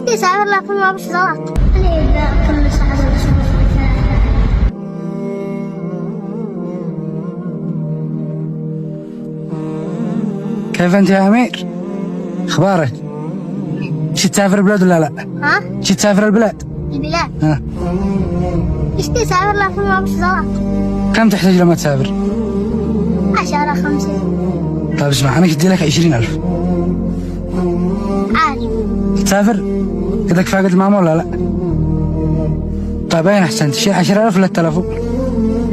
اشتي سافر لكن ما بش غلط. أنا إذا كل ساعة بشوف. كيف أنت يا أمير؟ أخبارك؟ شي تسافر البلاد ولا لا؟ ها؟ شي تسافر البلاد؟ البلاد. ها؟ اشتي سافر لكن ما بش غلط. كم تحتاج لما تسافر؟ 10 50. طيب اسمع، أنا قلت لك 20,000 عادي. تسافر؟ كذا كفاية قد المعمول ولا لا؟ طيب أين أحسن؟ تشيل 10,000 ولا 3,000؟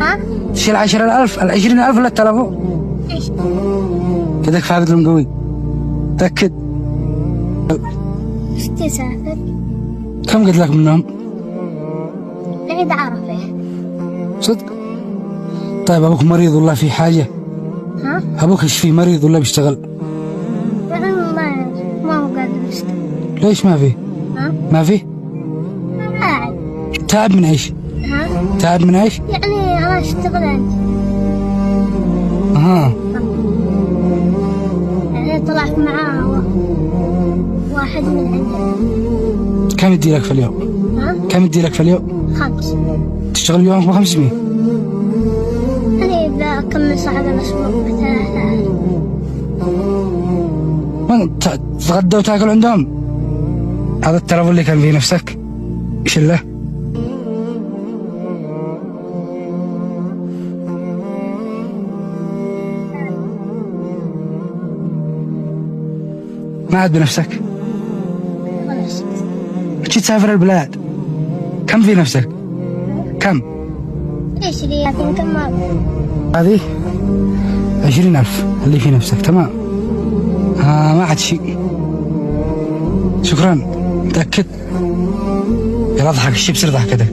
ها؟ تشيل 10,000 20,000 ولا 3,000؟ ايش؟ كذا كفاية قد المقوي. تأكد. اشتي سافر. كم قد لك منهم؟ لعيد عرفة. صدق؟ طيب أبوك مريض ولا في حاجة؟ ها؟ أبوك إيش فيه، مريض ولا بيشتغل؟ يعني ما هو قادر يشتغل. ليش ما فيه؟ ها؟ ما فيه؟ قاعد. تعب من إيش؟ ها؟ تعب من إيش؟ يعني أنا أشتغل عندي. أها. يعني طلعت معاه واحد من عندنا. كم يدي لك في اليوم؟ ها؟ كم يدي لك في اليوم؟ 5. تشتغل يومك ب 500؟ أنا إذا أكمل ساعة الأسبوع ب3,000. وين تتغدى وتاكل عندهم؟ هذا التلفون اللي كان فيه نفسك شله. ما عاد بنفسك؟ خلاص. جيت تسافر البلاد، كم في نفسك؟ كم؟ إيش لي لكن كم مرة؟ هذه 20,000 اللي في نفسك، تمام. ما عاد شيء. شكرا. متأكد؟ يلا اضحك، الشبسر ضحكتك.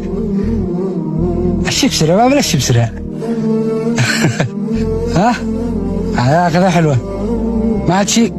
الشبسر ما بلا الشبسر. ها؟ كذا حلوة. ما عاد شيء.